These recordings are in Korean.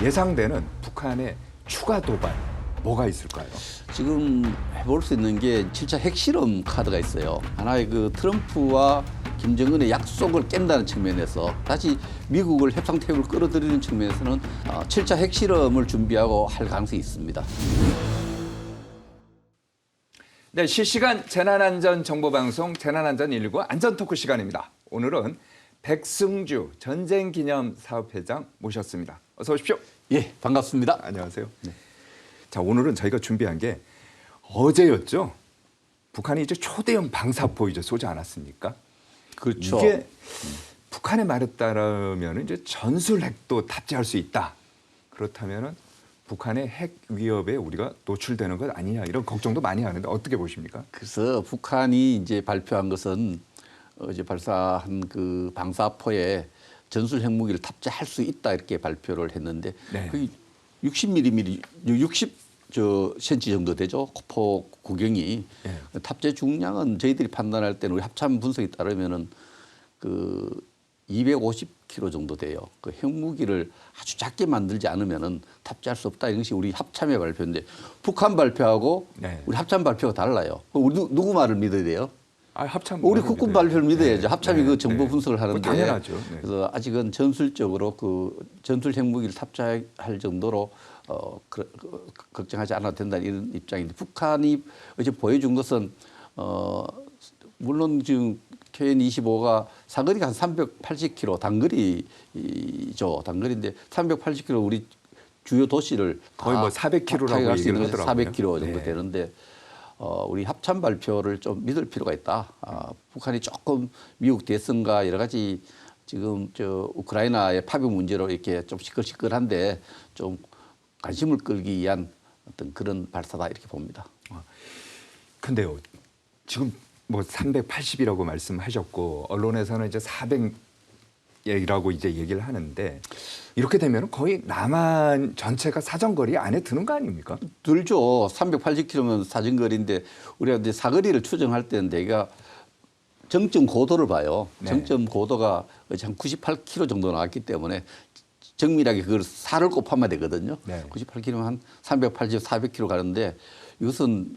예상되는 북한의 추가 도발 뭐가 있을까요? 지금 해볼 수 있는 게 7차 핵실험 카드가 있어요. 하나의 그 트럼프와 김정은의 약속을 깬다는 측면에서 다시 미국을 협상 테이블 끌어들이는 측면에서는 7차 핵실험을 준비하고 할 가능성이 있습니다. 네, 실시간 재난안전정보방송 재난안전 119 안전토크 시간입니다. 오늘은 백승주 전쟁기념사업회장 모셨습니다. 어서 오십시오. 예, 반갑습니다. 안녕하세요. 네. 자, 오늘은 저희가 준비한 게 어제였죠. 북한이 이제 초대형 방사포 이제 쏘지 않았습니까? 그렇죠. 이게 북한의 말에 따르면 이제 전술핵도 탑재할 수 있다. 그렇다면은 북한의 핵 위협에 우리가 노출되는 것 아니냐 이런 걱정도 많이 하는데 어떻게 보십니까? 그래서 북한이 이제 발표한 것은 어제 발사한 그 방사포에 전술 핵무기를 탑재할 수 있다 이렇게 발표를 했는데 네. 거의 60mm, 60cm 정도 되죠. 포 구경이. 네. 탑재 중량은 저희들이 판단할 때는 우리 합참 분석에 따르면은 그 250kg 정도 돼요. 그 핵무기를 아주 작게 만들지 않으면은 탑재할 수 없다. 이것이 우리 합참의 발표인데 북한 발표하고 네. 우리 합참 발표가 달라요. 우리 누구 말을 믿어야 돼요? 아, 합참 우리 국군 발표를 믿어야죠. 네. 합참이 네. 그 정보 네. 분석을 하는데. 당연하죠. 네. 그래서 아직은 전술적으로 그 전술 핵무기를 탑재할 정도로 걱정하지 않아도 된다는 이런 입장인데 북한이 어제 보여준 것은 물론 지금 KN-25가 사거리가 한 380km 단거리죠. 단거리인데 380km 우리 주요 도시를 거의 뭐 400km라고 얘기를 하더라고요. 400km 정도 네. 되는데 우리 합참 발표를 좀 믿을 필요가 있다. 북한이 조금 미국 대선과 여러 가지 지금 저 우크라이나의 파병 문제로 이렇게 좀 시끌시끌한데 좀 관심을 끌기 위한 어떤 그런 발사다 이렇게 봅니다. 근데요, 지금 뭐 380이라고 말씀하셨고 언론에서는 이제 400이라고 이제 얘기를 하는데 이렇게 되면 거의 남한 전체가 사정거리 안에 드는 거 아닙니까? 들죠. 380km면 사정거리인데 우리가 이제 사거리를 추정할 때는 내가 정점 고도를 봐요. 네. 정점 고도가 한 98km 정도 나왔기 때문에 정밀하게 그걸 4를 곱하면 되거든요. 네. 98km면 한 380, 400km 가는데 이것은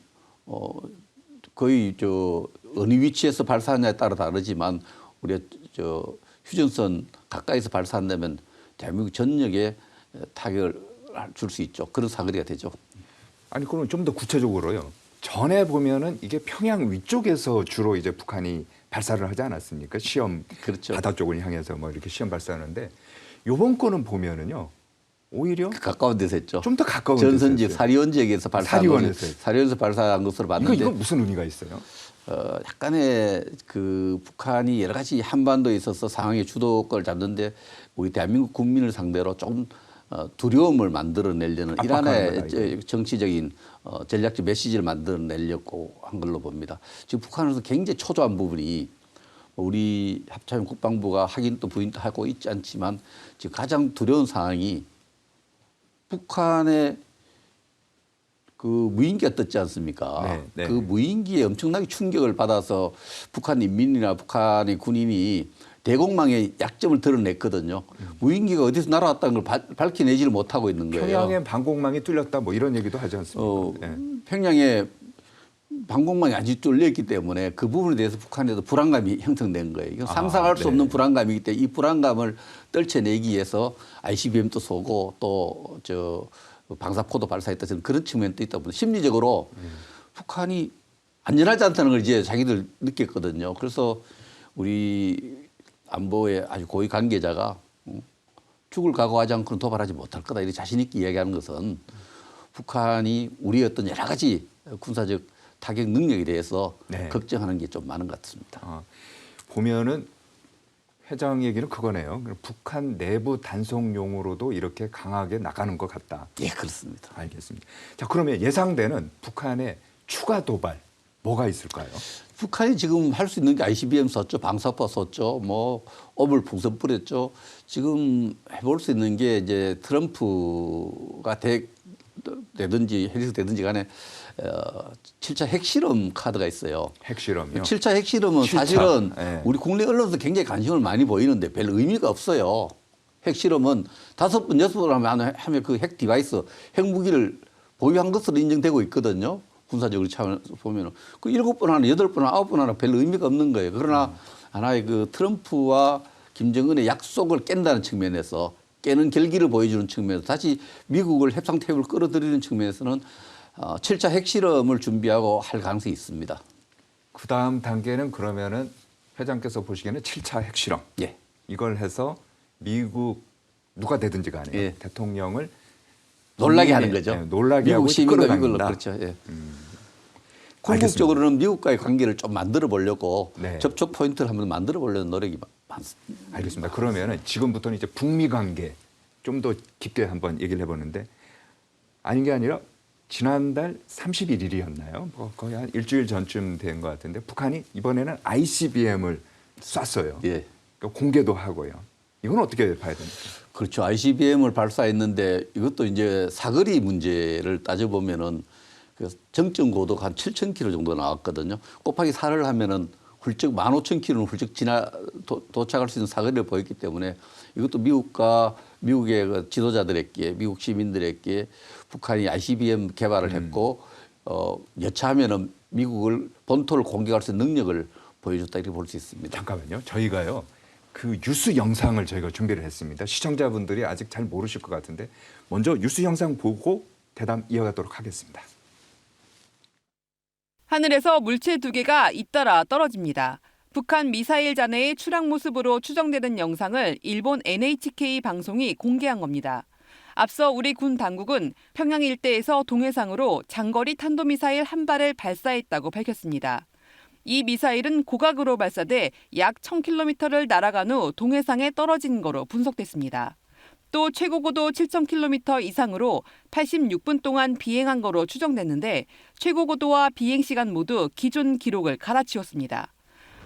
거의 저 어느 위치에서 발사하냐에 따라 다르지만 우리가 저 휴전선 가까이서 발사한다면 대한민국 전역에 타격을 줄 수 있죠. 그런 사거리가 되죠. 아니 그럼 좀 더 구체적으로요. 전에 보면은 이게 평양 위쪽에서 주로 이제 북한이 발사를 하지 않았습니까? 시험 그렇죠. 바다 쪽을 향해서 뭐 이렇게 시험 발사하는데 요번 거는 보면은요. 오히려 가까운 데서 했죠. 좀 더 가까운 전선지 데서 했어요. 사리원 지역에서 발사한 사리원에서 발사한 것으로 봤는데 이건 무슨 의미가 있어요? 약간의 그 북한이 여러 가지 한반도에 있어서 상황의 주도권을 잡는데 우리 대한민국 국민을 상대로 좀 두려움을 만들어내려는 이란의 정치적인 전략적 메시지를 만들어내려고 한 걸로 봅니다. 지금 북한에서 굉장히 초조한 부분이 우리 합참 국방부가 확인도 부인도 하고 있지 않지만 지금 가장 두려운 상황이 북한의 그 무인기가 떴지 않습니까? 네, 네. 그 무인기에 엄청나게 충격을 받아서 북한 인민이나 북한의 군인이 대공망의 약점을 드러냈거든요. 무인기가 어디서 날아왔다는 걸 밝혀내지를 못하고 있는 거예요. 평양의 방공망이 뚫렸다 뭐 이런 얘기도 하지 않습니까? 네. 평양에 방공망이 아주 뚫려있기 때문에 그 부분에 대해서 북한에도 불안감이 형성된 거예요. 이건 상상할 수 없는 불안감이기 때문에 이 불안감을 떨쳐내기 위해서 ICBM도 쏘고 또 저 방사포도 발사했다 저는 그런 측면도 있다 보니 심리적으로 북한이 안전하지 않다는 걸 이제 자기들 느꼈거든요. 그래서 우리 안보의 아주 고위 관계자가 죽을 각오하지 않고는 도발하지 못할 거다 이렇게 자신 있게 이야기하는 것은 북한이 우리의 어떤 여러 가지 군사적 타격 능력에 대해서 네. 걱정하는 게 좀 많은 것 같습니다. 보면은 회장 얘기는 그거네요. 북한 내부 단속용으로도 이렇게 강하게 나가는 것 같다. 예, 그렇습니다. 알겠습니다. 자, 그러면 예상되는 북한의 추가 도발 뭐가 있을까요? 북한이 지금 할 수 있는 게 ICBM 쐈죠, 방사포 쐈죠, 뭐 어물 풍선 뿌렸죠. 지금 해볼 수 있는 게 이제 트럼프가 되든지 해리스 되든지 간에 7차 핵실험 카드가 있어요. 핵실험이요? 7차 핵실험은 7차. 사실은 네. 우리 국내 언론에서 굉장히 관심을 많이 보이는데 별 의미가 없어요. 핵실험은 5번, 6번 하면 그 핵 디바이스, 핵무기를 보유한 것으로 인정되고 있거든요. 군사적으로 차원에서 보면은. 그 7번 하나, 8번 하나, 9번 하나 별로 의미가 없는 거예요. 그러나 하나의 그 트럼프와 김정은의 약속을 깬다는 측면에서 깨는 결기를 보여주는 측면에서 다시 미국을 협상 테이블 끌어들이는 측면에서는 7차 핵실험을 준비하고 할 가능성이 있습니다. 그 다음 단계는 그러면은 회장께서 보시기에는 7차 핵실험. 예. 이걸 해서 미국 누가 되든지 간에 예. 대통령을 놀라게 하는 거죠. 놀라게 하고 미국 시민과 미국을 끌어당긴다. 그렇죠. 예. 궁극적으로는 미국과의 관계를 좀 만들어 보려고 네. 접촉 포인트를 한번 만들어 보려는 노력이 많습니다. 알겠습니다. 그러면은 지금부터는 이제 북미 관계 좀 더 깊게 한번 얘기를 해보는데 아닌 게 아니라 지난달 31일이었나요? 뭐 거의 한 일주일 전쯤 된 것 같은데 북한이 이번에는 ICBM을 쐈어요. 예. 그러니까 공개도 하고요. 이건 어떻게 봐야 됩니까? 그렇죠. ICBM을 발사했는데 이것도 이제 사거리 문제를 따져보면은 그 정점 고도가 한 7,000km 정도 나왔거든요. 곱하기 4를 하면은 훌쩍 15,000km는 훌쩍 도착할 수 있는 사거리를 보였기 때문에 이것도 미국의 그 지도자들에게 미국 시민들에게 북한이 ICBM 개발을 했고 여차하면은 미국을 본토를 공격할 수 있는 능력을 보여줬다 이렇게 볼 수 있습니다. 잠깐만요. 저희가요. 그 뉴스 영상을 저희가 준비를 했습니다. 시청자분들이 아직 잘 모르실 것 같은데 먼저 뉴스 영상 보고 대담 이어가도록 하겠습니다. 하늘에서 물체 2개가 잇따라 떨어집니다. 북한 미사일 잔해의 추락 모습으로 추정되는 영상을 일본 NHK 방송이 공개한 겁니다. 앞서 우리 군 당국은 평양 일대에서 동해상으로 장거리 탄도미사일 한 발을 발사했다고 밝혔습니다. 이 미사일은 고각으로 발사돼 약 1000km를 날아간 후 동해상에 떨어진 거로 분석됐습니다. 또 최고 고도 7000km 이상으로 86분 동안 비행한 거로 추정됐는데 최고 고도와 비행 시간 모두 기존 기록을 갈아치웠습니다.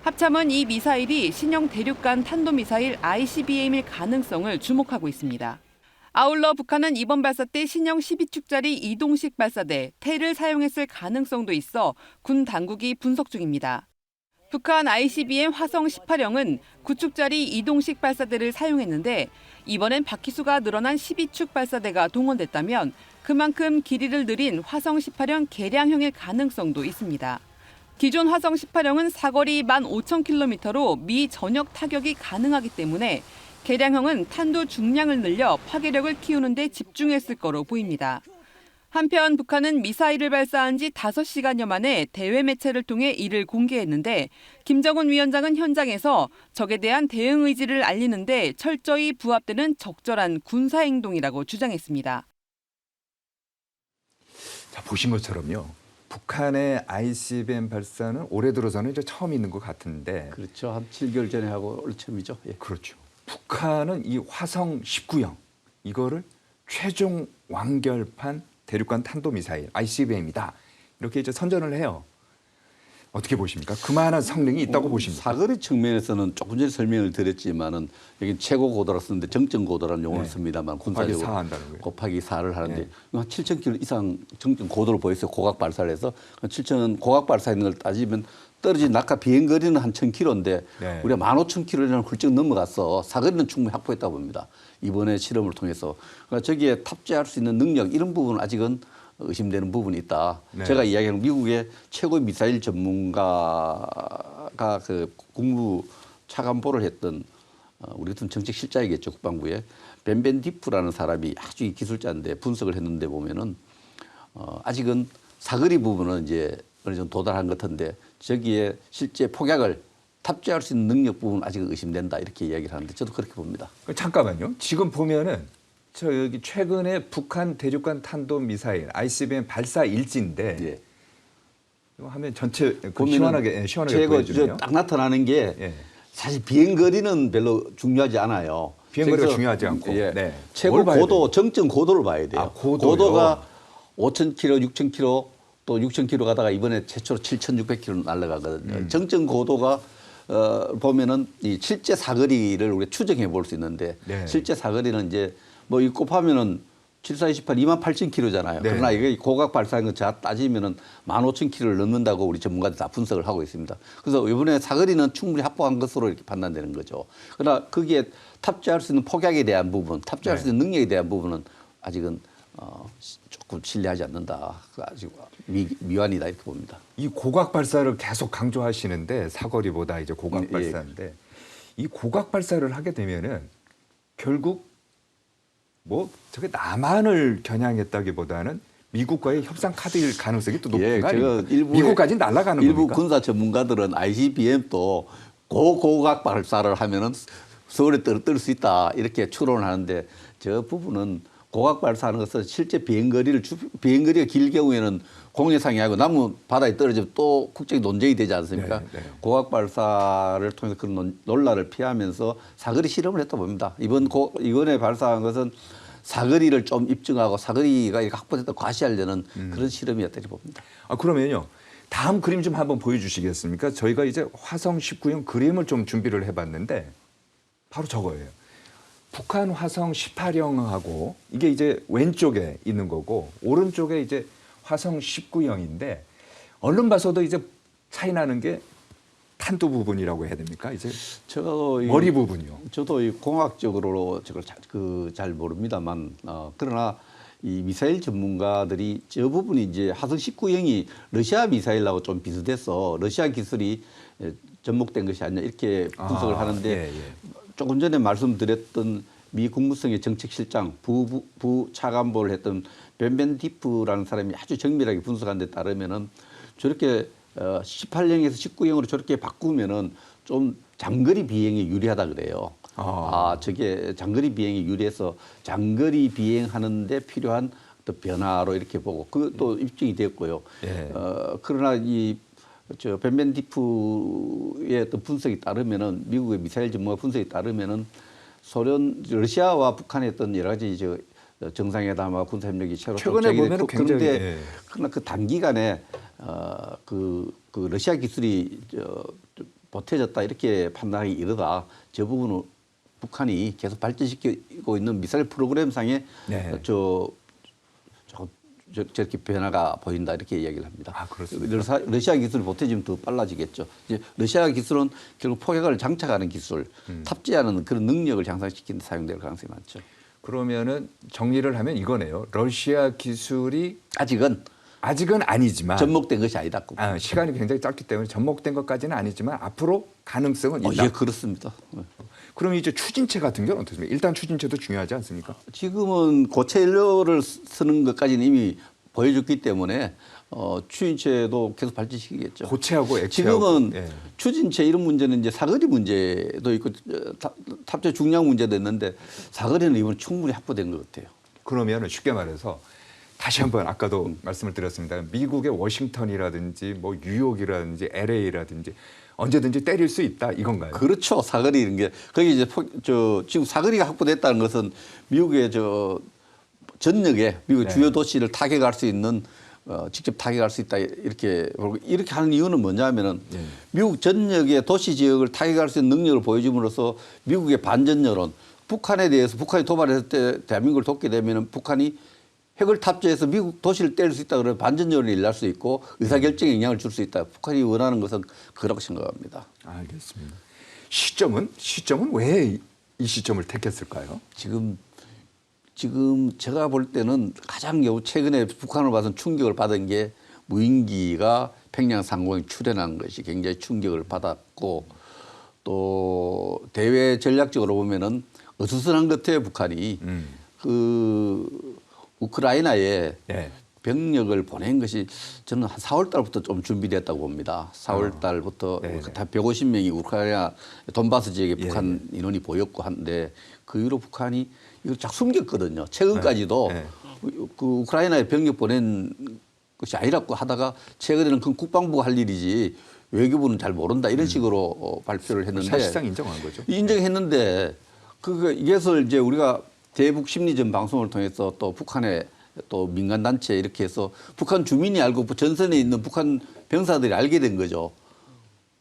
합참은 이 미사일이 신형 대륙간 탄도미사일 ICBM일 가능성을 주목하고 있습니다. 아울러 북한은 이번 발사 때 신형 12축짜리 이동식 발사대 테를 사용했을 가능성도 있어 군 당국이 분석 중입니다. 북한 ICBM 화성 18형은 9축짜리 이동식 발사대를 사용했는데 이번엔 바퀴수가 늘어난 12축 발사대가 동원됐다면 그만큼 길이를 늘린 화성 18형 개량형일 가능성도 있습니다. 기존 화성 18형은 사거리 15,000km로 미 전역 타격이 가능하기 때문에 개량형은 탄도 중량을 늘려 파괴력을 키우는 데 집중했을 거로 보입니다. 한편 북한은 미사일을 발사한 지 5시간여 만에 대외 매체를 통해 이를 공개했는데 김정은 위원장은 현장에서 적에 대한 대응 의지를 알리는 데 철저히 부합되는 적절한 군사행동이라고 주장했습니다. 자, 보신 것처럼요. 북한의 ICBM 발사는 올해 들어서는 이제 처음 있는 것 같은데 그렇죠. 한 7개월 전에 하고 올 처음이죠. 예. 그렇죠. 북한은 이 화성 19형 이거를 최종 완결판 대륙간 탄도미사일 ICBM이다. 이렇게 이제 선전을 해요. 어떻게 보십니까? 그만한 성능이 있다고 보십니까? 사거리 측면에서는 조금 전에 설명을 드렸지만은 여기 최고 고도라 쓰는데 정점 고도라는 용어를 네. 씁니다만 곱하기 군사적으로 4 한다는 거예요. 곱하기 4를 하는데 네. 한 7,000km 이상 정점 고도를 보였어요. 고각 발사를 해서 7,000 고각 발사했는 걸 따지면 떨어진 낙하 비행 거리는 한 1,000km인데 네. 우리가 15,000km를 훌쩍 넘어가서 사거리는 충분히 확보했다 봅니다. 이번에 실험을 통해서 그러니까 저기에 탑재할 수 있는 능력 이런 부분은 아직은 의심되는 부분이 있다. 네. 제가 이야기하는 미국의 최고 미사일 전문가가 그 국무 차관보를 했던 우리 같은 정책 실장이겠죠 국방부에 벤벤 디프라는 사람이 아주 기술자인데 분석을 했는데 보면은 아직은 사거리 부분은 이제 어느 정도 도달한 것 같은데 저기에 실제 폭약을 탑재할 수 있는 능력 부분 아직 의심된다 이렇게 이야기를 하는데 저도 그렇게 봅니다. 잠깐만요. 지금 보면은 저 여기 최근에 북한 대륙간 탄도 미사일 ICBM 발사 일지인데 예. 이거 하면 전체 보면은 시원하게 최고 보여주네요. 딱 나타나는 게 예. 사실 비행 거리는 별로 중요하지 않아요. 비행거리가 그래서 중요하지 않고. 예. 네. 최고 뭘 봐야 고도 정점 고도를 봐야 돼요. 아, 고도요? 고도가 5,000km, 6,000km 또 6,000km 가다가 이번에 최초로 7,600km 날아가거든요. 정점 고도가 보면은 이 실제 사거리를 우리가 추정해 볼 수 있는데 네. 실제 사거리는 이제 뭐 이 곱하면은 7428 28,000km잖아요. 네. 그러나 이게 고각 발사한 거 따지면은 15,000km를 넘는다고 우리 전문가들 다 분석을 하고 있습니다. 그래서 이번에 사거리는 충분히 확보한 것으로 이렇게 판단되는 거죠. 그러나 거기에 탑재할 수 있는 폭약에 대한 부분, 탑재할 수 있는 능력에 대한 부분은 아직은 조금 신뢰하지 않는다. 아직 미완이다 이렇게 봅니다. 이 고각 발사를 계속 강조하시는데 사거리보다 이제 고각 발사인데 이 고각 발사를 하게 되면은 결국 뭐 저게 남한을 겨냥했다기보다는 미국과의 협상 카드일 가능성이 또 높은 거 아닙니까? 미국까지 날아가는 일부 겁니까? 군사 전문가들은 ICBM도 고각 발사를 하면은 서울에 떨어뜨릴 수 있다 이렇게 추론을 하는데 저 부분은 고각 발사하는 것은 실제 비행거리가 길 경우에는 공해상이 아니고 남은 바다에 떨어지면 또 국제적 논쟁이 되지 않습니까? 네, 네. 고각 발사를 통해서 그런 논란을 피하면서 사거리 실험을 했다 봅니다. 이번에 발사한 것은 사거리를 좀 입증하고 사거리가 이렇게 확보됐다 과시하려는 그런 실험이었다 고 봅니다. 아 그러면요. 다음 그림 좀 한번 보여주시겠습니까? 저희가 이제 화성 19형 그림을 좀 준비를 해봤는데 바로 저거예요. 북한 화성 18형하고 이게 이제 왼쪽에 있는 거고 오른쪽에 이제 화성 19형인데 얼른 봐서도 이제 차이 나는 게 탄도 부분이라고 해야 됩니까? 이제 머리 부분이요. 저도 이 공학적으로 저걸 잘 모릅니다만 그러나 이 미사일 전문가들이 저 부분이 이제 화성 19형이 러시아 미사일하고 좀 비슷해서 러시아 기술이 접목된 것이 아니냐 이렇게 분석을 하는데 조금 전에 말씀드렸던 미 국무성의 정책실장 부차관보를 했던 벤벤디프라는 사람이 아주 정밀하게 분석한 데 따르면은 저렇게 18형에서 19형으로 저렇게 바꾸면은 좀 장거리 비행에 유리하다 그래요. 저게 장거리 비행에 유리해서 장거리 비행하는데 필요한 어떤 변화로 이렇게 보고 그것도 입증이 됐고요. 그러나 저 벤벤디프의 어떤 분석에 따르면은 미국의 미사일 전문가 분석에 따르면은 러시아와 북한의 어떤 여러 가지 정상회담과 군사협력이 최근에 보면은 굉장히 그러나 그 단기간에 그 러시아 기술이 보태졌다 이렇게 판단하기 이르다 저 부분은 북한이 계속 발전시키고 있는 미사일 프로그램상에 저렇게 변화가 보인다 이렇게 이야기를 합니다. 아, 그렇습니다. 러시아 기술이 보태지면 더 빨라지겠죠. 이제 러시아 기술은 결국 포격을 장착하는 기술, 탑재하는 그런 능력을 향상시키는 데 사용될 가능성이 많죠. 그러면은 정리를 하면 이거네요. 러시아 기술이 아직은 아니지만 접목된 것이 아니다. 시간이 굉장히 짧기 때문에 접목된 것까지는 아니지만 앞으로 가능성은 있다. 예, 그렇습니다. 그럼 이제 추진체 같은 경우는 어떻습니까? 일단 추진체도 중요하지 않습니까? 지금은 고체 연료를 쓰는 것까지는 이미 보여줬기 때문에 추진체도 계속 발전시키겠죠. 고체하고 액체하고. 지금은 추진체 이런 문제는 이제 사거리 문제도 있고 탑재 중량 문제도 있는데 사거리는 이번 충분히 확보된 것 같아요. 그러면 쉽게 말해서 다시 한번 아까도 말씀을 드렸습니다. 미국의 워싱턴이라든지 뭐 뉴욕이라든지 LA라든지 언제든지 때릴 수 있다 이건가요? 그렇죠. 사거리 이런 게 거기 이제 지금 사거리가 확보됐다는 것은 미국의 전역에 미국 주요 도시를 타격할 수 있는 직접 타격할 수 있다 이렇게 하는 이유는 뭐냐면은 미국 전역의 도시 지역을 타격할 수 있는 능력을 보여줌으로써 미국의 반전 여론, 북한에 대해서 북한이 도발했을 때 대한민국을 돕게 되면은 북한이 핵을 탑재해서 미국 도시를 때릴 수 있다 그러면 반전 여론이 일어날 수 있고 의사결정에 영향을 줄 수 있다. 북한이 원하는 것은 그렇게 생각합니다. 알겠습니다. 시점은 왜 이 시점을 택했을까요? 지금 제가 볼 때는 가장 최근에 북한을 봐서 충격을 받은 게 무인기가 평양 상공에 출현한 것이 굉장히 충격을 받았고 또 대외 전략적으로 보면은 어수선한 것 같아요. 북한이 우크라이나에 병력을 보낸 것이 저는 한 4월 달부터 좀 준비됐다고 봅니다. 4월 달부터 다 150명이 우크라이나 돈바스 지역에 북한 인원이 보였고 한데 그 이후로 북한이 이걸 쫙 숨겼거든요. 최근까지도 그 우크라이나에 병력 보낸 것이 아니라고 하다가 최근에는 그건 국방부가 할 일이지 외교부는 잘 모른다 이런 식으로 발표를 했는데 사실상 인정한 거죠. 인정했는데 이것을 이제 우리가 대북 심리전 방송을 통해서 또 북한의 또 민간단체 이렇게 해서 북한 주민이 알고 전선에 있는 북한 병사들이 알게 된 거죠.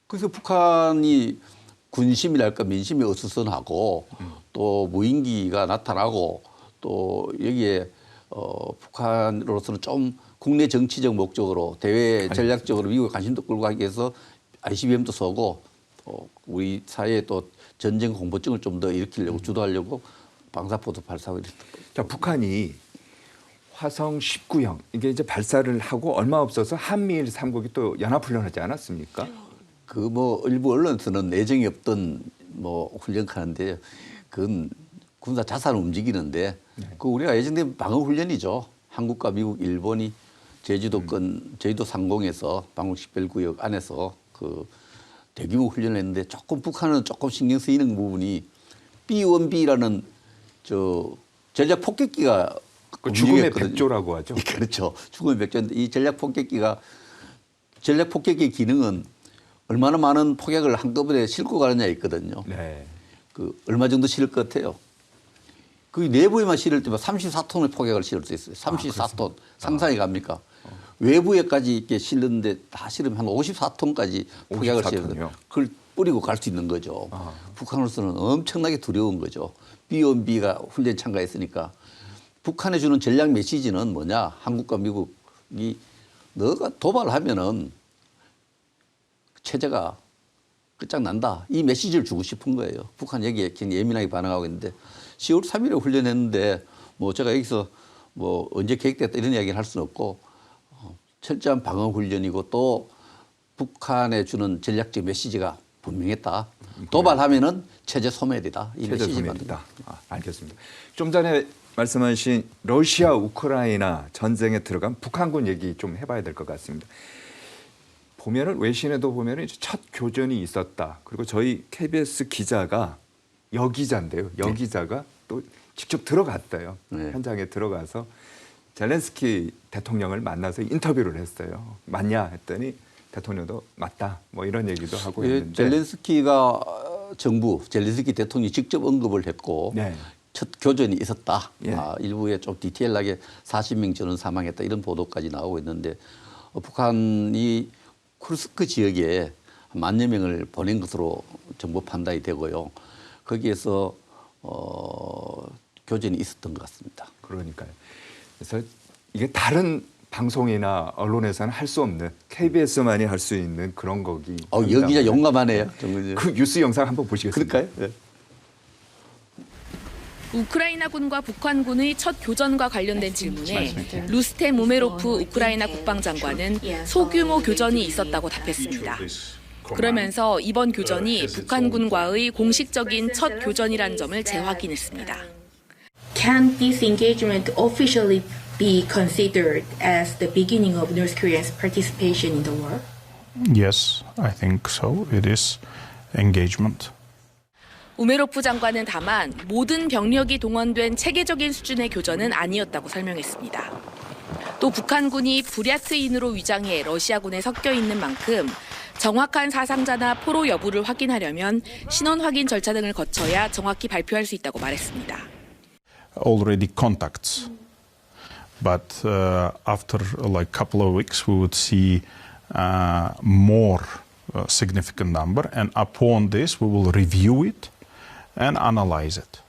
그래서 북한이 군심이랄까 민심이 어수선하고 또 무인기가 나타나고 또 여기에 북한으로서는 좀 국내 정치적 목적으로 대외 전략적으로 미국의 관심도 끌고 가기 위해서 ICBM도 쏘고 우리 사회에 또 전쟁 공포증을 좀 더 일으키려고 주도하려고 방사포도 발사하고 이랬던 거예요. 자, 북한이 화성 19형 이게 이제 발사를 하고 얼마 없어서 한미일 3국이 또 연합훈련하지 않았습니까? 그 뭐 일부 언론에서는 내정이 없던 뭐 훈련하는데 그건 군사 자산을 움직이는데 그 우리가 예정된 방어 훈련이죠. 한국과 미국, 일본이 제주도권 제주도 상공에서 방공식별구역 안에서 그 대규모 훈련을 했는데 조금 북한은 조금 신경 쓰이는 부분이 B-1B라는 저 전략 폭격기가 그 죽음의 움직였거든요. 백조라고 하죠. 그렇죠. 죽음의 백조인데 이 전략 폭격기의 기능은 얼마나 많은 폭약을 한꺼번에 싣고 가느냐에 있거든요. 네. 그 얼마 정도 실을 것 같아요. 그 내부에만 실을 때만 34톤의 폭약을 실을 수 있어요. 34톤. 상상이 갑니까? 외부에까지 이렇게 실는데 다 실으면 한 54톤까지 폭약을 54톤 이요? 실어요. 그걸 뿌리고 갈 수 있는 거죠. 북한으로서는 엄청나게 두려운 거죠. B-1B가 훈련 참가했으니까. 북한에 주는 전략 메시지는 뭐냐? 한국과 미국이 너가 도발하면은 체제가 끝장난다. 이 메시지를 주고 싶은 거예요. 북한 여기에 굉장히 예민하게 반응하고 있는데 10월 3일에 훈련했는데 뭐 제가 여기서 뭐 언제 계획됐다 이런 이야기를 할 수는 없고 철저한 방어 훈련이고 또 북한에 주는 전략적 메시지가 분명했다. 도발하면은 체제 소멸이다. 이 체제 메시지 소멸이다. 알겠습니다. 좀 전에 말씀하신 러시아 우크라이나 전쟁에 들어간 북한군 얘기 좀 해봐야 될 것 같습니다. 보면은 외신에도 보면은 이제 첫 교전이 있었다. 그리고 저희 KBS 기자가 여기자인데요. 여기자가 또 직접 들어갔대요. 네. 현장에 들어가서 젤렌스키 대통령을 만나서 인터뷰를 했어요. 맞냐 했더니 대통령도 맞다. 뭐 이런 얘기도 하고 있는데. 젤렌스키가 젤렌스키 대통령이 직접 언급을 했고 네. 첫 교전이 있었다. 예. 일부에 좀 디테일하게 40명 전원 사망했다 이런 보도까지 나오고 있는데 북한이 쿠르스크 지역에 10,000여 명을 보낸 것으로 정보 판단이 되고요. 거기에서 교전이 있었던 것 같습니다. 그러니까요. 그래서 이게 다른 방송이나 언론에서는 할 수 없는 KBS만이 할 수 있는 그런 거기. 여기자 용감하네요. 정말. 그 뉴스 영상 한번 보시겠습니까? 그럴까요? 네. 우크라이나군과 북한군의 첫 교전과 관련된 질문에 루스템 우메로프 우크라이나 국방장관은 소규모 교전이 있었다고 답했습니다. 그러면서 이번 교전이 북한군과의 공식적인 첫 교전이란 점을 재확인했습니다. Can this engagement officially be considered as the beginning of North Korea's participation in the war? Yes, I think so. It is engagement. 우메로프 장관은 다만 모든 병력이 동원된 체계적인 수준의 교전은 아니었다고 설명했습니다. 또 북한군이 부랴트인으로 위장해 러시아군에 섞여 있는 만큼 정확한 사상자나 포로 여부를 확인하려면 신원 확인 절차 등을 거쳐야 정확히 발표할 수 있다고 말했습니다. Already contacts, but after like couple of weeks, we would see more significant number, and upon this, we will review it and analyze it.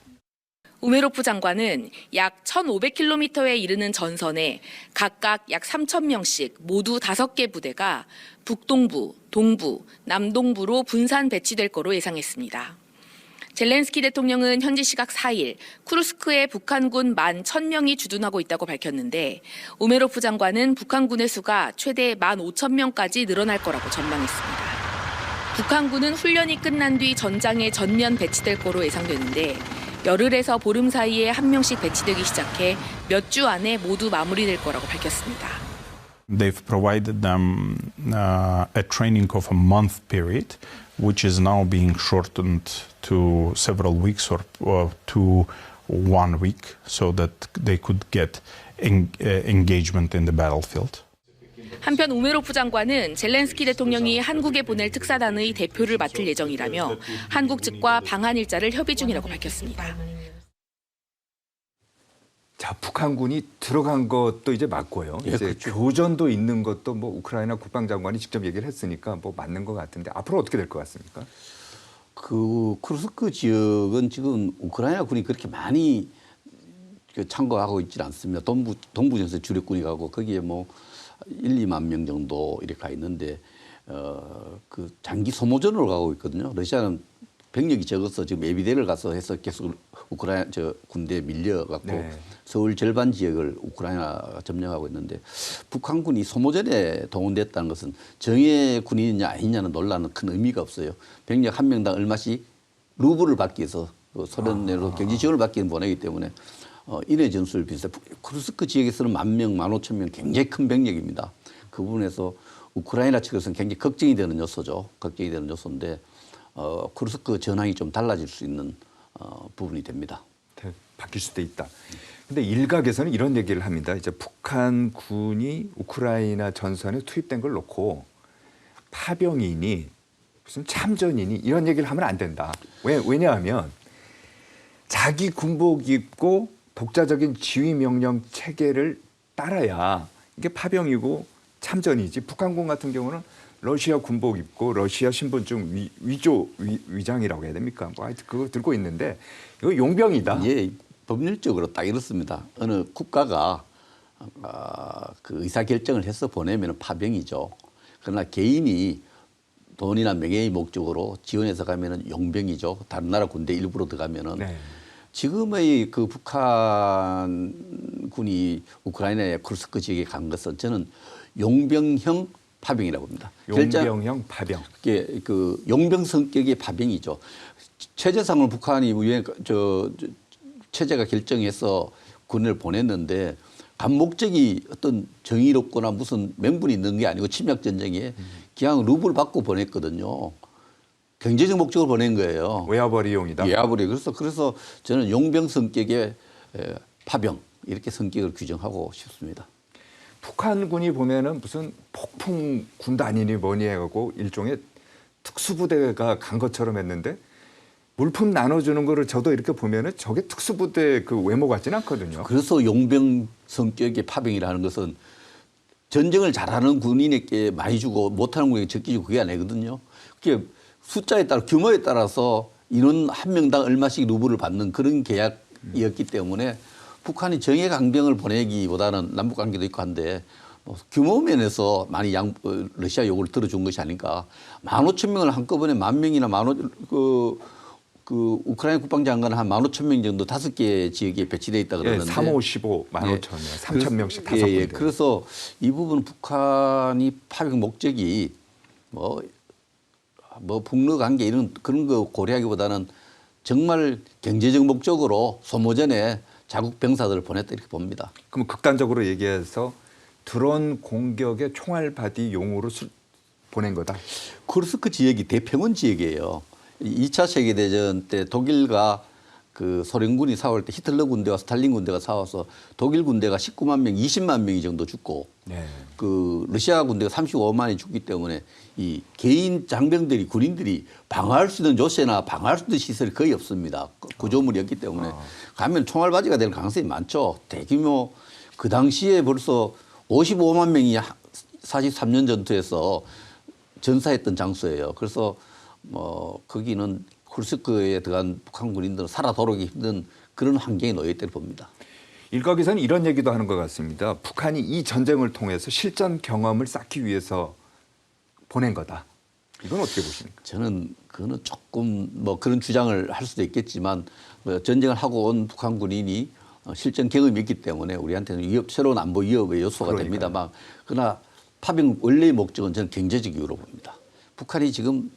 우메로프 장관은 약 1,500km에 이르는 전선에 각각 약 3,000명씩 모두 5개 부대가 북동부, 동부, 남동부로 분산 배치될 거로 예상했습니다. 젤렌스키 대통령은 현지 시각 4일 쿠르스크에 북한군 11,000명이 주둔하고 있다고 밝혔는데 우메로프 장관은 북한군의 수가 최대 15,000명까지 늘어날 거라고 전망했습니다. 북한군은 훈련이 끝난 뒤 전장에 전면 배치될 거로 예상되는데 열흘에서 보름 사이에 한 명씩 배치되기 시작해 몇 주 안에 모두 마무리될 거라고 밝혔습니다. They've provided them a training of a month period, which is now being shortened to several weeks or to 1 week, so that they could get engagement in the battlefield. 한편 우메로프 장관은 젤렌스키 대통령이 한국에 보낼 특사단의 대표를 맡을 예정이라며 한국 측과 방한 일자를 협의 중이라고 밝혔습니다. 자, 북한군이 들어간 것도 이제 맞고요. 예, 이제 그렇죠. 교전도 있는 것도 뭐 우크라이나 국방장관이 직접 얘기를 했으니까 뭐 맞는 것 같은데 앞으로 어떻게 될 것 같습니까? 그 쿠르스크 지역은 지금 우크라이나 군이 그렇게 많이 참가하고 있지는 않습니다. 동부전선 주력군이 가고 거기에 뭐 1~2만 명 정도 이렇게 가 있는데 그 장기 소모전으로 가고 있거든요. 러시아는 병력이 적어서 지금 예비대를 가서 해서 계속 우크라이나 군대에 밀려갖고 네. 서울 절반 지역을 우크라이나가 점령하고 있는데 북한군이 소모전에 동원됐다는 것은 정예 군인이냐 아니냐는 논란은 큰 의미가 없어요. 병력 한 명당 얼마씩 루블을 받기 위해서 소련 내로 경제 지원을 받기 위해서 보내기 때문에 인해 전술 비슷해. 쿠르스크 지역에서는 10,000명, 15,000명 굉장히 큰 병력입니다. 그 부분에서 우크라이나 측에서는 굉장히 걱정이 되는 요소죠. 걱정이 되는 요소인데 쿠르스크 전황이 좀 달라질 수 있는 부분이 됩니다. 바뀔 수도 있다. 근데 일각에서는 이런 얘기를 합니다. 이제 북한군이 우크라이나 전선에 투입된 걸 놓고 파병이니 무슨 참전이니 이런 얘기를 하면 안 된다. 왜냐하면 자기 군복 입고 독자적인 지휘 명령 체계를 따라야 이게 파병이고 참전이지. 북한군 같은 경우는 러시아 군복 입고 러시아 신분증 위장이라고 해야 됩니까? 뭐 하여튼 그거 들고 있는데 이거 용병이다. 예, 법률적으로 딱 이렇습니다. 어느 국가가 그 의사 결정을 해서 보내면 파병이죠. 그러나 개인이 돈이나 명예의 목적으로 지원해서 가면은 용병이죠. 다른 나라 군대 일부로 들어가면은 네. 지금의 그 북한군이 우크라이나의 쿠르스크 지역에 간 것은 저는 용병형 파병이라고 합니다. 용병형 파병. 예, 그 용병 성격의 파병이죠. 체제상을 북한이 체제가 결정해서 군을 보냈는데 간 목적이 어떤 정의롭거나 무슨 명분이 있는 게 아니고 침략 전쟁에 그냥 루블 받고 보냈거든요. 경제적 목적으로 보낸 거예요. 외화벌이용이다. 외화벌이. 그래서 저는 용병 성격의 파병 이렇게 성격을 규정하고 싶습니다. 북한군이 보면은 무슨 폭풍 군단이니 뭐니 해갖고 일종의 특수부대가 간 것처럼 했는데 물품 나눠주는 거를 저도 이렇게 보면은 저게 특수부대 그 외모 같지는 않거든요. 그래서 용병 성격의 파병이라는 것은 전쟁을 잘하는 군인에게 많이 주고 못하는 군인에게 적게 주고 그게 아니거든요. 그게 숫자에 따라 규모에 따라서 인원 한 명당 얼마씩 루블을 받는 그런 계약이었기 때문에 북한이 정예 강병을 보내기보다는 남북 관계도 있고 한데 규모 면에서 많이 러시아 요구를 들어준 것이 아닌가. 15,000명을 한꺼번에 10,000명이나 그 우크라이나 국방장관은 한 15,000명 정도 5개 지역에 배치돼 있다 그러는데. 3, 5, 15, 15,000명, 3,000명씩 5군데. 예. 그래서 이 부분 북한이 파병 목적이 뭐 북러 관계 이런 그런 거 고려하기보다는 정말 경제적 목적으로 소모전에 자국 병사들을 보냈다 이렇게 봅니다. 그럼 극단적으로 얘기해서 드론 공격에 총알바디 용으로 보낸 거다. 쿠르스크 지역이 대평원 지역이에요. 2차 세계대전 때 독일과 그 소련군이 싸울 때 히틀러 군대와 스탈린 군대가 싸워서 독일 군대가 19만 명, 20만 명이 정도 죽고 네. 그 러시아 군대가 35만이 죽기 때문에 이 개인 장병들이 군인들이 방어할 수 있는 요새나 방어할 수 있는 시설이 거의 없습니다. 구조물이 없기 때문에 가면 총알바지가 될 가능성이 많죠. 대규모 그 당시에 벌써 55만 명이 43년 전투에서 전사했던 장소예요. 그래서 뭐 거기는 쿠르스크에 들어간 북한 군인들은 살아 돌아오기 힘든 그런 환경에 놓여 있다고 봅니다. 일각에서는 이런 얘기도 하는 것 같습니다. 북한이 이 전쟁을 통해서 실전 경험을 쌓기 위해서 보낸 거다. 이건 어떻게 보십니까? 저는 그거는 조금 뭐 그런 주장을 할 수도 있겠지만 뭐 전쟁을 하고 온 북한 군인이 실전 경험이 있기 때문에 우리한테는 새로운 안보 위협의 요소가 그러니까요. 됩니다만 그러나 파병 원래의 목적은 저는 경제적 이유로 봅니다. 북한이 지금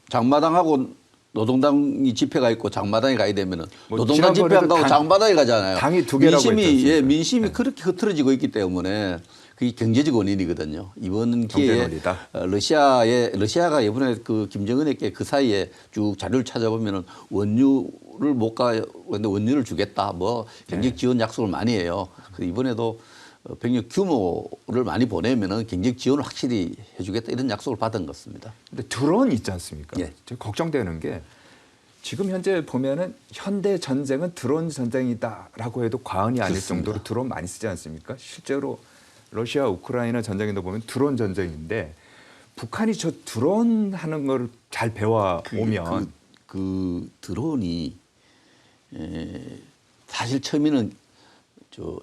장마당하고 노동당이 집회가 있고 장마당에 가야 되면은 뭐 노동당 집회 안 가고 장마당에 가잖아요. 당이 두 개라고 했지 않습니까? 민심이 그렇게 흐트러지고 있기 때문에 그게 경제적 원인이거든요. 이번 기회에 러시아가 이번에 그 김정은에게 그 사이에 쭉 자료를 찾아보면은 원유를 못 가, 근데 원유를 주겠다. 뭐 경제 지원 약속을 많이 해요. 이번에도 병력 규모를 많이 보내면은 경제 지원을 확실히 해주겠다 이런 약속을 받은 것 같습니다. 근데 드론 있지 않습니까? 예. 제가 걱정되는 게 지금 현재 보면은 현대 전쟁은 드론 전쟁이다라고 해도 과언이 아닐 그렇습니다. 정도로 드론 많이 쓰지 않습니까? 실제로 러시아 우크라이나 전쟁에도 보면 드론 전쟁인데 북한이 저 드론 하는 걸 잘 배워 오면 그 드론이 사실 처음에는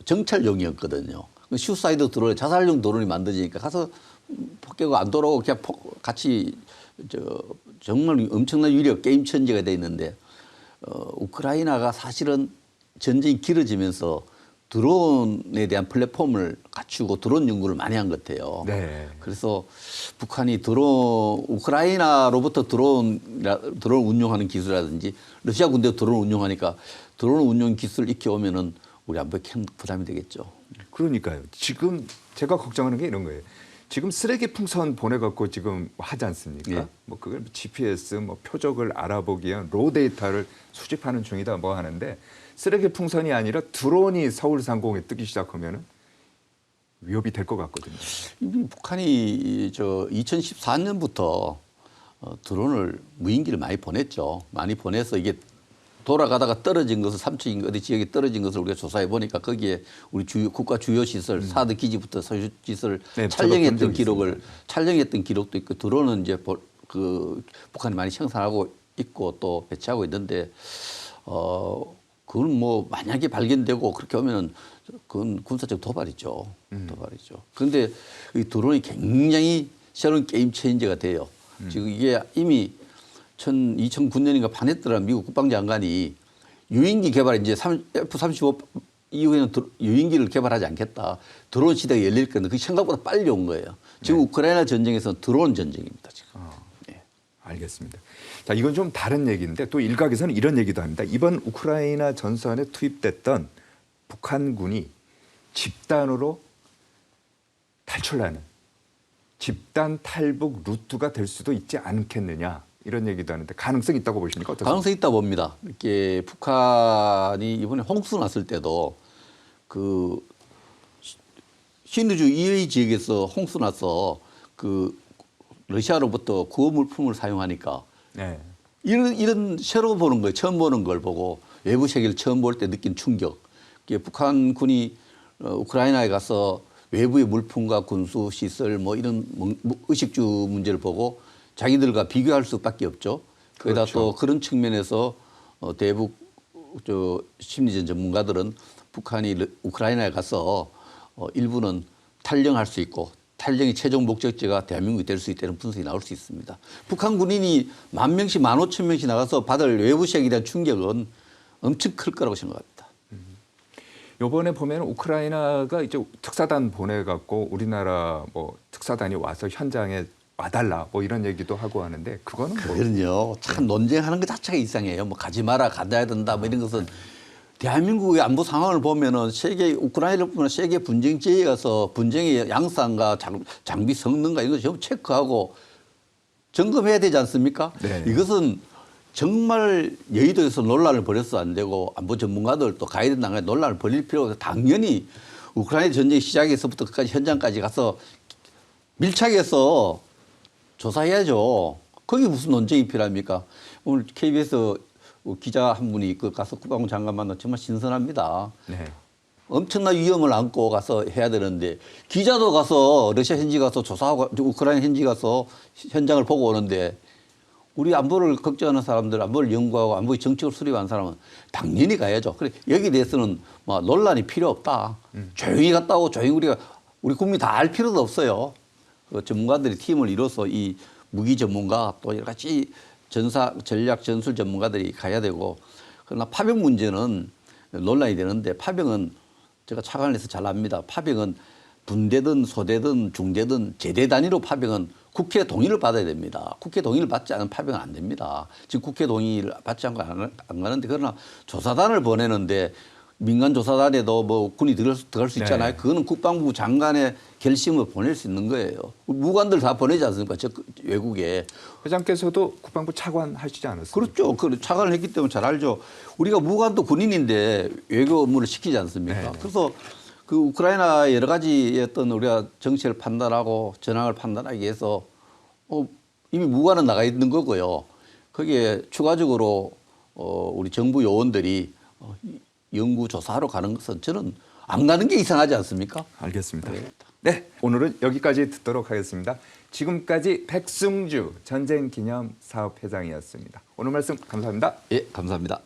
정찰용이었거든요. 슈사이드 드론, 자살용 드론이 만들어지니까 가서 폭격을 안 돌아오고 그냥 같이 정말 엄청난 위력 게임 천지가 돼 있는데 우크라이나가 사실은 전쟁이 길어지면서 드론에 대한 플랫폼을 갖추고 드론 연구를 많이 한 것 같아요. 네. 그래서 북한이 우크라이나로부터 드론 운용하는 기술이라든지 러시아 군대 드론 운용하니까 드론 운용 기술 익혀오면은 우리 안보에 큰 부담이 되겠죠. 그러니까요. 지금 제가 걱정하는 게 이런 거예요. 지금 쓰레기 풍선 보내갖고 지금 하지 않습니까? 예. 뭐 그걸 GPS, 뭐 표적을 알아보기 위한 로 데이터를 수집하는 중이다 뭐 하는데 쓰레기 풍선이 아니라 드론이 서울 상공에 뜨기 시작하면은 위협이 될 것 같거든요. 이미 북한이 2014년부터 드론을 무인기를 많이 보냈죠. 많이 보내서 이게 돌아가다가 떨어진 것을 삼척인가 어디 지역에 떨어진 것을 우리가 조사해 보니까 거기에 우리 국가 주요 시설, 사드 기지부터 소유 시설 네, 저도 본 적이 촬영했던 기록도 있고 드론은 이제 북한이 많이 생산하고 있고 또 배치하고 있는데 그건 뭐 만약에 발견되고 그렇게 하면은 그건 군사적 도발이죠. 도발이죠. 그런데 이 드론이 굉장히 새로운 게임 체인저가 돼요. 지금 이게 이미 2009년인가 바네트라는 미국 국방장관이 유인기 개발 이제 F-35 이후에는 유인기를 개발하지 않겠다. 드론 시대가 열릴 건데 그게 생각보다 빨리 온 거예요. 지금 우크라이나 전쟁에서는 드론 전쟁입니다. 지금. 네. 알겠습니다. 자, 이건 좀 다른 얘기인데 또 일각에서는 이런 얘기도 합니다. 이번 우크라이나 전선에 투입됐던 북한군이 집단으로 탈출하는 집단 탈북 루트가 될 수도 있지 않겠느냐 이런 얘기도 하는데 가능성이 있다고 보십니까? 어떻습니까? 가능성이 있다 봅니다. 이렇게 북한이 이번에 홍수 났을 때도 그 신의주 이해 지역에서 홍수 나서 그 러시아로부터 구호 물품을 사용하니까 네. 이런 새로 보는 거예요. 처음 보는 걸 보고 외부 세계를 처음 볼 때 느낀 충격. 북한군이 우크라이나에 가서 외부의 물품과 군수 시설 뭐 이런 의식주 문제를 보고 자기들과 비교할 수밖에 없죠. 거기다 그렇죠. 또 그런 측면에서 대북 심리전 전문가들은 북한이 우크라이나에 가서 일부는 탈영할 수 있고 탈영의 최종 목적지가 대한민국이 될 수 있다는 분석이 나올 수 있습니다. 북한 군인이 10,000명씩 15,000명씩 나가서 받을 외부 세계에 대한 충격은 엄청 클 거라고 생각합니다. 요번에 보면 우크라이나가 이제 특사단 보내갖고 우리나라 뭐 특사단이 와서 현장에 와달라 뭐 이런 얘기도 하고 하는데 그거는 뭐 그거는요 참 논쟁하는 것 자체가 이상해요. 뭐 가지 마라, 가야 된다 뭐 이런 것은 대한민국의 안보 상황을 보면은 우크라이나뿐만 세계 분쟁지에 가서 분쟁의 양상과 장비 성능과 이런 거 전부 체크하고 점검해야 되지 않습니까? 네. 이것은 정말 여의도에서 논란을 벌여서 안 되고 안보 전문가들도 가야 된다는 논란을 벌일 필요가 없어요. 당연히 우크라이나 전쟁 시작에서부터 끝까지 현장까지 가서 밀착해서 조사해야죠. 거기 무슨 논쟁이 필요합니까? 오늘 KBS 기자 한 분이 가서 국방부 장관 만나 정말 신선합니다. 네. 엄청난 위험을 안고 가서 해야 되는데 기자도 가서 러시아 현지 가서 조사하고 우크라이나 현지 가서 현장을 보고 오는데 우리 안보를 걱정하는 사람들, 안보를 연구하고 안보의 정책을 수립한 사람은 당연히 가야죠. 그래 여기에 대해서는 뭐 논란이 필요 없다. 조용히 갔다 오고 조용히 우리 국민이 다 알 필요도 없어요. 그 전문가들이 팀을 이뤄서 이 무기 전문가 또 여러 가지 전략 전술 전문가들이 가야 되고 그러나 파병 문제는 논란이 되는데 파병은 제가 차관을 해서 잘 압니다. 파병은 분대든 소대든 중대든 제대 단위로 파병은 국회 동의를 받아야 됩니다. 국회 동의를 받지 않으면 파병은 안 됩니다. 지금 국회 동의를 받지 않고 안 가는데 그러나 조사단을 보내는데 민간 조사단에도 뭐 군이 들어갈 수 있잖아요. 네. 그거는 국방부 장관의 결심을 보낼 수 있는 거예요. 무관들 다 보내지 않습니까? 외국에. 회장께서도 국방부 차관 하시지 않았습니까? 그렇죠. 그 차관을 했기 때문에 잘 알죠. 우리가 무관도 군인인데 외교 업무를 시키지 않습니까? 네. 그래서 그 우크라이나 여러 가지 어떤 우리가 정치를 판단하고 전황을 판단하기 위해서 이미 무관은 나가 있는 거고요. 거기에 추가적으로 우리 정부 요원들이 연구 조사하러 가는 것은 저는 안 가는 게 이상하지 않습니까? 알겠습니다. 네, 오늘은 여기까지 듣도록 하겠습니다. 지금까지 백승주 전쟁기념사업회장이었습니다. 오늘 말씀 감사합니다. 예, 감사합니다.